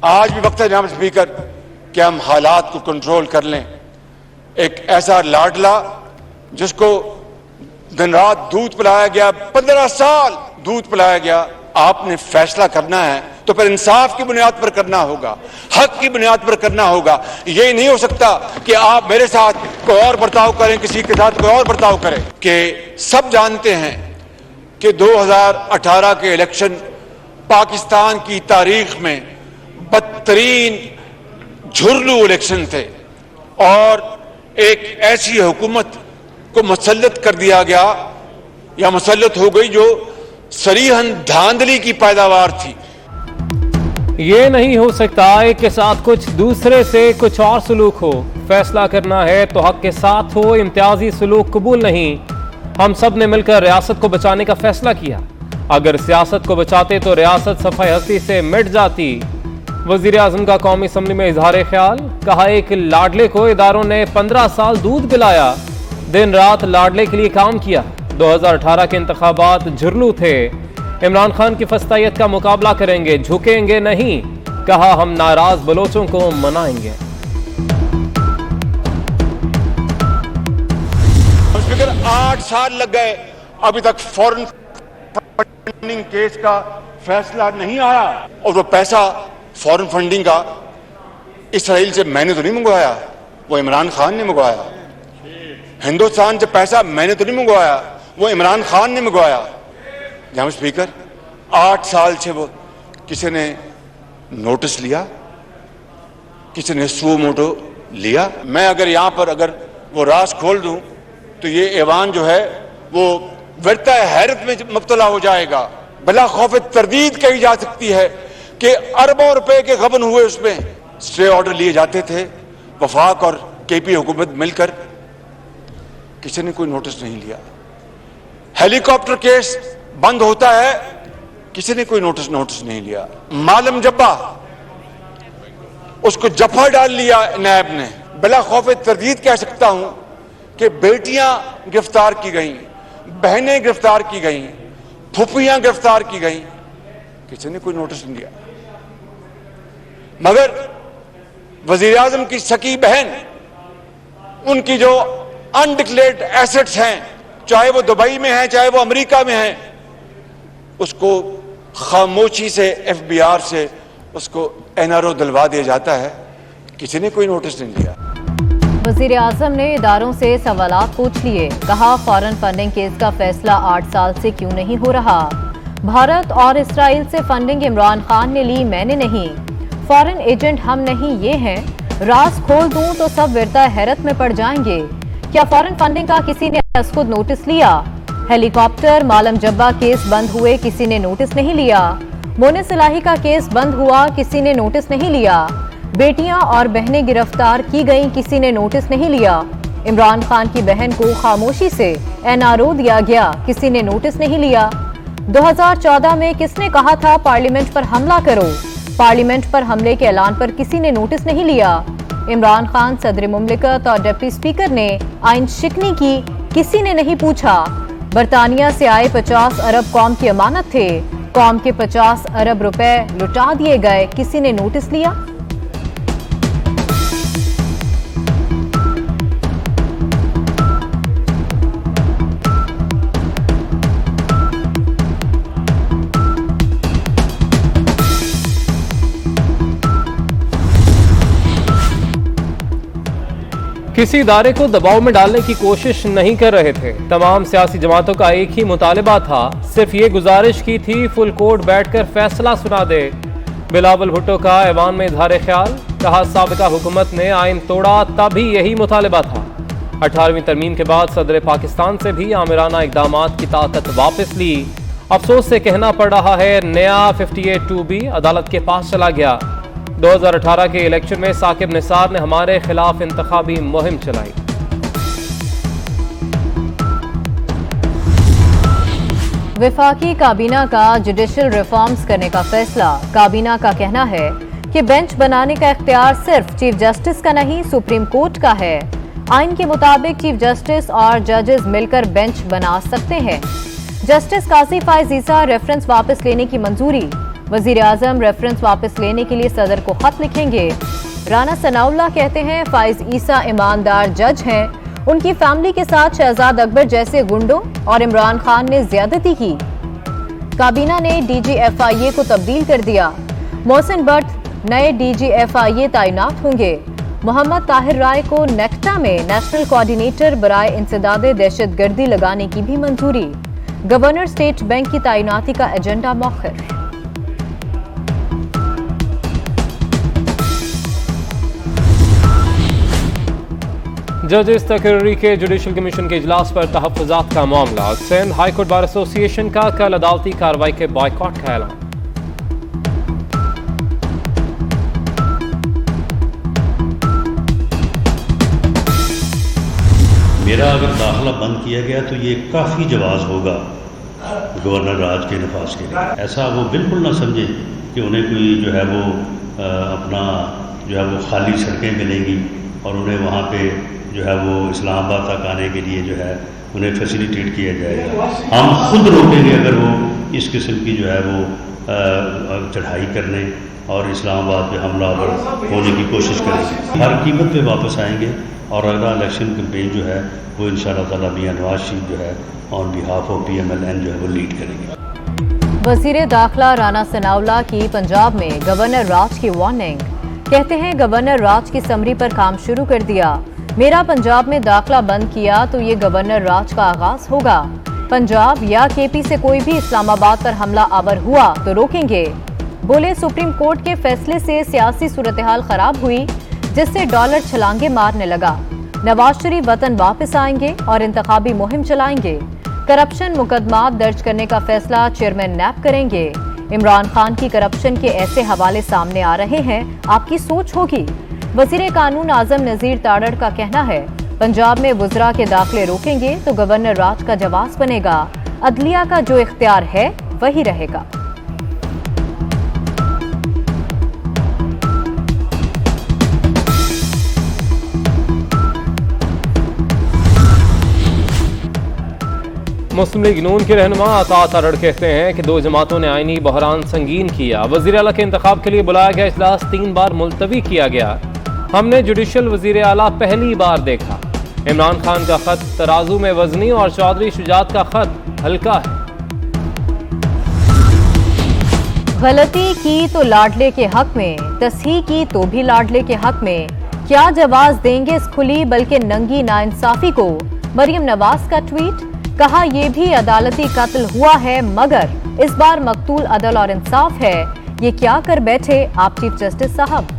आज भी वक्त है जनाब स्पीकर कि हम हालात को कंट्रोल कर लें। एक ऐसा लाडला जिसको दिन रात दूध पिलाया गया, 15 साल दूध पिलाया गया, आपने फैसला करना है तो फिर इंसाफ की बुनियाद पर करना होगा, हक की बुनियाद पर करना होगा। ये नहीं हो सकता कि आप मेरे साथ कोई और बर्ताव करें, किसी के साथ कोई और बर्ताव करें। कि सब जानते हैं कि 2018 के इलेक्शन पाकिस्तान की तारीख में बदतरीन झुरलू इलेक्शन थे और एक ऐसी हुकूमत को मुसल्लत कर दिया गया या मुसल्लत हो गई जो सरीहन धांधली की पैदावार थी। ये नहीं हो सकता एक के साथ कुछ, दूसरे से कुछ और सलूक हो। फैसला करना है तो हक के साथ हो, इम्तियाजी सलूक कबूल नहीं। हम सब ने मिलकर रियासत को बचाने का फैसला किया। अगर सियासत को बचाते तो रियासत सफाई हस्ती से मिट जाती। वजीर आजम का कौमी असम्बली में इजहार ख्याल, कहा एक लाडले को इदारों ने 15 साल दूध पिलाया, दिन रात लाडले के लिए काम किया। 2018 के इंतखाबात झुरलू थे। इमरान खान की फस्तायत का मुकाबला करेंगे, झुकेंगे नहीं। कहा हम नाराज बलोचों को मनाएंगे। स्पीकर 8 साल लग गए, अभी तक फॉरेन फंडिंग केस का फैसला नहीं आया। और वो पैसा फॉरेन फंडिंग का इसराइल से मैंने तो नहीं मंगवाया, वो इमरान खान ने मंगवाया। हिंदुस्तान से पैसा मैंने तो नहीं मंगवाया, वो इमरान खान ने मंगवाया। जनाब स्पीकर 8 साल से वो किसी ने नोटिस लिया, किसी ने सुओ मोटो लिया। मैं अगर यहां पर अगर वो राज खोल दूं तो ये ऐवान जो है वो वर्ता हैरत में मुब्तला हो जाएगा। बला खौफ तरदीद कही जा सकती है कि अरबों रुपए के गबन हुए, उसमें स्टे ऑर्डर लिए जाते थे। वफाक और केपी हुकूमत मिलकर किसी ने कोई नोटिस नहीं लिया। हेलीकॉप्टर केस बंद होता है, किसी ने कोई नोटिस नहीं लिया। मालम जब्बा, उसको जफा डाल लिया नायब ने। बला खौफ तरदीद कह सकता हूं कि बेटियां गिरफ्तार की गई, बहनें गिरफ्तार की गई, फुफियां गिरफ्तार की गई, किसी ने कोई नोटिस नहीं लिया। मगर वजीर आजम की सकी बहन, उनकी जो अनडिक्लेयर्ड एसेट्स हैं, चाहे वो दुबई में है चाहे वो अमेरिका में है, उसको खामोशी से एफबीआर से उसको एनआरओ दिलवा दिया जाता है, किसी ने कोई नोटिस नहीं लिया। वजीर आजम ने इदारों से सवालात पूछ लिए। कहा फॉरेन फंडिंग केस का फैसला 8 साल से क्यों नहीं हो रहा। भारत और इसराइल से फंडिंग इमरान खान ने ली, मैंने नहीं। फॉरेन एजेंट हम नहीं, ये हैं। राज खोल दूं तो सब विरता हैरत में पड़ जाएंगे। क्या फॉरेन फंडिंग का किसी ने खुद नोटिस लिया। हेलीकॉप्टर मालम जब्बा केस बंद हुए, किसी ने नोटिस नहीं लिया। मोने सिलाही का केस बंद हुआ, किसी ने नोटिस नहीं लिया। बेटियां और बहनें गिरफ्तार की गईं, किसी ने नोटिस नहीं लिया। इमरान खान की बहन को खामोशी से एनआरओ दिया गया, किसी ने नोटिस नहीं लिया। 2014 में किसने कहा था पार्लियामेंट पर हमला करो। पार्लियामेंट पर हमले के ऐलान पर किसी ने नोटिस नहीं लिया। इमरान खान सदर मुमलिकत और डिप्टी स्पीकर ने आइन शिकनी की, किसी ने नहीं पूछा। बरतानिया से आए 50 अरब कौम की अमानत थे, कौम के 50 अरब रुपए लुटा दिए गए, किसी ने नोटिस लिया। किसी इदारे को दबाव में डालने की कोशिश नहीं कर रहे थे। तमाम सियासी जमातों का एक ही मुतालिबा था, सिर्फ ये गुजारिश की थी फुल कोर्ट बैठकर फैसला सुना दे। बिलावल भुट्टो का ऐवान में इजहार ख्याल, कहा साबिका हुकूमत ने आइन तोड़ा, तभी यही मुतालिबा था। 18वीं तरमीम के बाद सदर पाकिस्तान से भी आमिराना इकदामात की ताकत वापस ली। अफसोस से कहना पड़ रहा है नया 58(2)B अदालत के पास चला गया। 2018 के इलेक्शन में साकिब निसार ने हमारे खिलाफ इंतखाबी मुहिम चलाई। वफाकी काबीना का जुडिशल रिफॉर्म्स करने का फैसला। काबीना का कहना है कि बेंच बनाने का इख्तियार सिर्फ चीफ जस्टिस का नहीं, सुप्रीम कोर्ट का है। आइन के मुताबिक चीफ जस्टिस और जजेस मिलकर बेंच बना सकते हैं। जस्टिस काजी फायज ईसा रेफरेंस वापस लेने की मंजूरी। वजीर आजम रेफरेंस वापस लेने के लिए सदर को खत लिखेंगे। राना सनाउल्लाह कहते हैं फाइज ईसा ईमानदार जज हैं, उनकी फैमिली के साथ शहजाद अकबर जैसे गुंडों और इमरान खान ने ज्यादती की। काबीना ने DGFIA को तब्दील कर दिया। मोहसिन भट्ट नए DGFIA तैनात होंगे। मोहम्मद ताहिर राय को नेक्टा में नेशनल कोऑर्डिनेटर बराए इंसदादे दहशतगर्दी लगाने की भी मंजूरी। गवर्नर स्टेट बैंक की तैनाती का एजेंडा मौखर। जजेस तकरीरी के जुडिशल कमीशन के इजलास पर तहफ्फुजात का मामला। सिंध हाईकोर्ट बार एसोसिएशन का कल अदालती कार्रवाई के बॉयकॉट का ऐलान। मेरा अगर दाखिला बंद किया गया तो ये काफ़ी जवाज़ होगा गवर्नर राज के नफाज के लिए। ऐसा वो बिल्कुल ना समझे कि उन्हें कोई जो है वो अपना जो है वो खाली सड़कें मिलेंगी और उन्हें वहाँ पे जो है वो इस्लामाबाद तक आने के लिए जो है उन्हें फैसिलिटेट किया जाएगा। हम खुद रोकेंगे अगर वो इस किस्म की जो है वो चढ़ाई करने और इस्लामाबाद पे हमलावर होने की कोशिश करेंगे। हर कीमत पे वापस आएंगे और अगला इलेक्शन कैंपेन जो है वो इंशाअल्लाह ताला मियां नवाज शरीफ जो है ऑन बिहाफ ऑफ PMLN जो है वो लीड करेंगे। वजीर दाखिला राना सनाउल्लाह की पंजाब में गवर्नर राज की वार्निंग। कहते हैं गवर्नर राज की समरी पर काम शुरू कर दिया। मेरा पंजाब में दाखिला बंद किया तो ये गवर्नर राज का आगाज होगा। पंजाब या KP से कोई भी इस्लामाबाद पर हमला आवर हुआ तो रोकेंगे। बोले सुप्रीम कोर्ट के फैसले से सियासी सूरत-ए-हाल खराब हुई, जिससे डॉलर छलांगे मारने लगा। नवाज शरीफ वतन वापस आएंगे और इंतखाबी मुहिम चलाएंगे। करप्शन मुकदमात दर्ज करने का फैसला चेयरमैन नैब करेंगे। इमरान खान की करप्शन के ऐसे हवाले सामने आ रहे हैं, आपकी सोच होगी। वजीर कानून आजम नजीर ताड़ड़ का कहना है पंजाब में वुज़रा के दाखिले रोकेंगे तो गवर्नर राज का जवाब बनेगा। अदलिया का जो इख्तियार है वही रहेगा। मुस्लिम लीग नून के रहनुमा अता तारड़ कहते हैं कि दो जमातों ने आईनी बहरान संगीन किया। वजीर आला के इंतखाब के लिए बुलाया गया इजलास 3 बार मुलतवी किया गया। हमने जुडिशल वजीर आला पहली बार देखा। इमरान खान का खत तराजू में वजनी और चौधरी शुजात का खत हल्का है। गलती की तो लाडले के हक में, तस्हीह की तो भी लाडले के हक में। क्या जवाब देंगे इस खुली बल्कि नंगी नाइंसाफी को। मरियम नवाज का ट्वीट, कहा यह भी अदालती कत्ल हुआ है मगर इस बार मकतूल अदल और इंसाफ है। ये क्या कर बैठे आप चीफ जस्टिस साहब।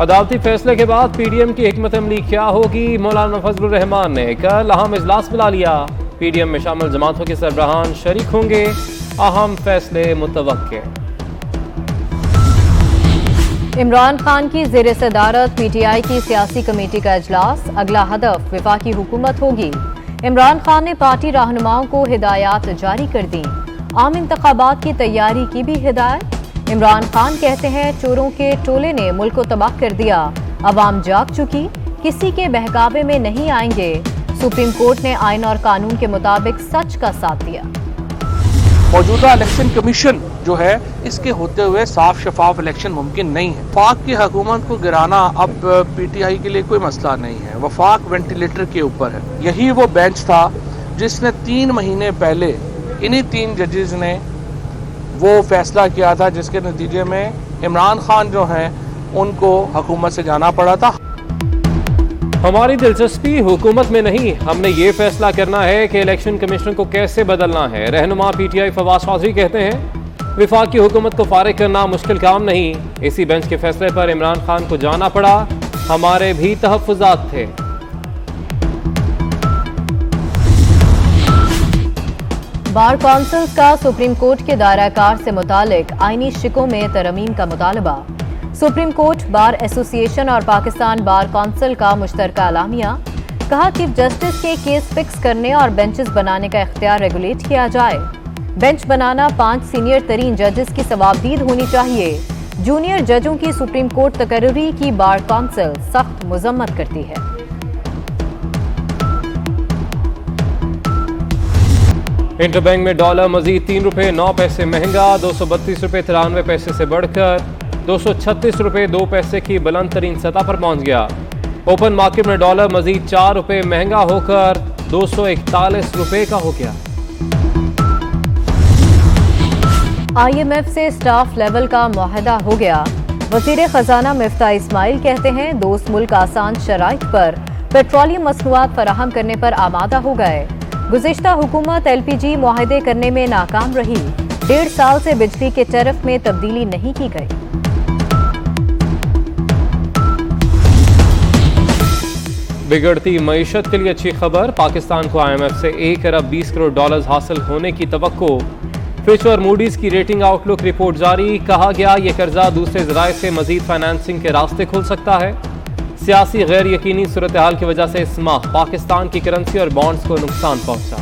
अदालती फैसले के बाद PDM की हिकमत अमली क्या होगी। मौलाना फजलुर रहमान ने कल अहम इजलास बुला लिया। PDM में शामिल जमातों के सरबराहान शरीक होंगे। अहम फैसले मुतवक्के। इमरान खान की जेर सदारत PTI की सियासी कमेटी का इजलास। अगला हदफ वफाकी हुकूमत होगी। इमरान खान ने पार्टी रहनुमाओं को हिदायत जारी कर दी। आम इंतखाबात की तैयारी की भी हिदायत। इमरान खान कहते हैं चोरों के टोले ने मुल्क को तबाह कर दिया। अवाम जाग चुकी, किसी के बहकावे में नहीं आएंगे। सुप्रीम कोर्ट ने आइन और कानून के मुताबिक सच का साथ दिया। मौजूदा इलेक्शन कमीशन जो है इसके होते हुए साफ शफाफ इलेक्शन मुमकिन नहीं है। वफाक की हुकूमत को गिराना अब PTI के लिए कोई मसला नहीं है। वफाक वेंटिलेटर के ऊपर है। यही वो बेंच था जिसने 3 महीने पहले इन्हीं 3 जजेस ने वो फैसला किया था जिसके नतीजे में इमरान खान जो हैं उनको हुकूमत से जाना पड़ा था। हमारी दिलचस्पी हुकूमत में नहीं, हमने ये फैसला करना है कि इलेक्शन कमीशन को कैसे बदलना है। रहनुमा PTI फवाद चौधरी कहते हैं विफाक की हुकूमत को फारिग करना मुश्किल काम नहीं। इसी बेंच के फैसले पर इमरान खान को जाना पड़ा। हमारे भी तहफ्फुजात थे। बार कौंसिल का सुप्रीम कोर्ट के दायरा-कार से मुतालिक आईनी शिकों में तरमीम का मुतालबा। सुप्रीम कोर्ट बार एसोसिएशन और पाकिस्तान बार कौंसिल का मुश्तरका एलामिया। कहा चीफ जस्टिस के केस फिक्स करने और बेंचेस बनाने का इख्तियार रेगुलेट किया जाए। बेंच बनाना 5 सीनियर तरीन जजेस की सवाबदीद होनी चाहिए। जूनियर जजों की सुप्रीम कोर्ट तकर्री की बार कौंसिल सख्त मजम्मत करती है। इंटरबैंक में डॉलर मजीद ₹3.09 महंगा, 232 रुपये 93 पैसे से बढ़कर 236 रुपये 2 पैसे की बुलंद तरीन सतह पर पहुंच गया। ओपन मार्केट में डॉलर मजीद 4 रुपये महंगा होकर 241 रुपये का हो गया। IMF से स्टाफ लेवल का मुआहदा हो गया। वजीर खजाना मिफ्ता इस्माइल कहते हैं दोस्त मुल्क आसान शराइत पर पेट्रोलियम मसनूआत फराहम करने पर आमादा हो गए। गुज़िश्ता हुकूमत LPG मुआहदे करने में नाकाम रही। 1.5 साल से बिजली के टैरिफ में तब्दीली नहीं की गई। बिगड़ती मईशत के लिए अच्छी खबर, पाकिस्तान को IMF से 1 अरब 20 करोड़ डॉलर हासिल होने की तवक्को। फिच और मूडीज की रेटिंग आउटलुक रिपोर्ट जारी, कहा गया ये कर्जा दूसरे जराए से मजीद फाइनेंसिंग के रास्ते खुल सकता है। सियासी गैर यकीनी सूरत हाल की वजह से इस माह पाकिस्तान की करेंसी और बॉन्ड्स को नुकसान पहुंचा।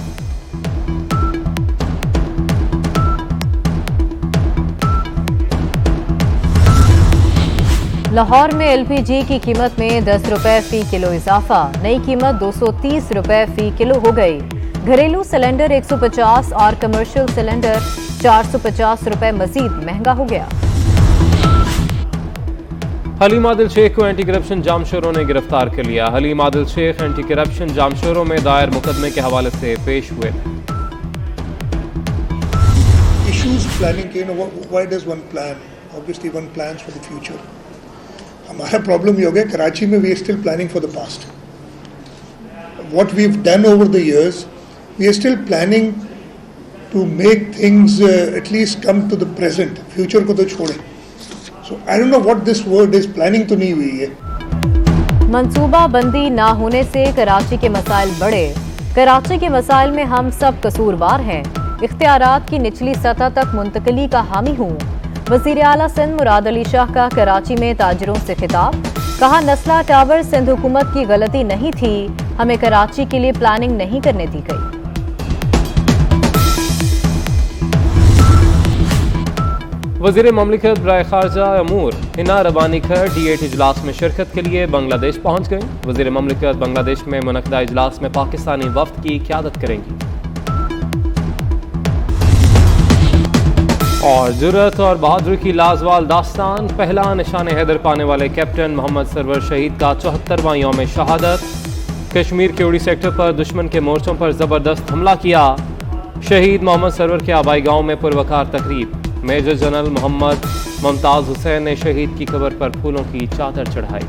लाहौर में LPG की कीमत में 10 रुपए फी किलो इजाफा, नई कीमत 230 रुपए फी किलो हो गई। घरेलू सिलेंडर 150 और कमर्शियल सिलेंडर 450 रुपए मजीद महंगा हो गया। हलीम आदिल शेख को एंटी करप्शन जामशोरों ने गिरफ्तार कर लिया। हलीम आदिल शेख एंटी करप्शन जामशोरों में दायर मुकदमे के हवाले से पेश हुए। Issues planning, why does one plan? Obviously one plans for the future. हमारा प्रॉब्लम ये हो गया कराची में, we are still planning for the past. What we've done over the years, we are still planning to make things at least come to the present. Future को तो छोड़े. So I don't know what this word is. Planning तो नहीं हुई है. मंसूबा बंदी ना होने से कराची के मसाइल बढ़े। कराची के मसाइल में हम सब कसूरवार हैं। इख्तियारात की निचली सतह तक मुंतकली का हामी हूँ। वज़ीर आला सिंध मुराद अली शाह का कराची में ताजरों से खिताब, कहा नस्ला टावर सिंध हुकूमत की गलती नहीं थी, हमें कराची के लिए प्लानिंग नहीं करने दी गई। वज़ीर ममलिकत बराए खारजा अमूर हिना रबानी खैर D8 इजलास में शिरकत के लिए बांग्लादेश पहुंच गई। वज़ीर ममलिकत बांग्लादेश में मुनक़दा इजलास में पाकिस्तानी वफ़द की क़यादत करेंगी। और जुर्रत और बहादुरी की लाजवाल दास्तान, पहला निशान हैदर पाने वाले कैप्टन मोहम्मद सरवर शहीद का 74वां यौम शहादत। कश्मीर के उड़ी सेक्टर पर दुश्मन के मोर्चों पर ज़बरदस्त हमला किया। शहीद मोहम्मद सरवर के आबाई गांव में पुरवकार तकरीब। मेजर जनरल मोहम्मद मुमताज़ हुसैन ने शहीद की कब्र पर फूलों की चादर चढ़ाई।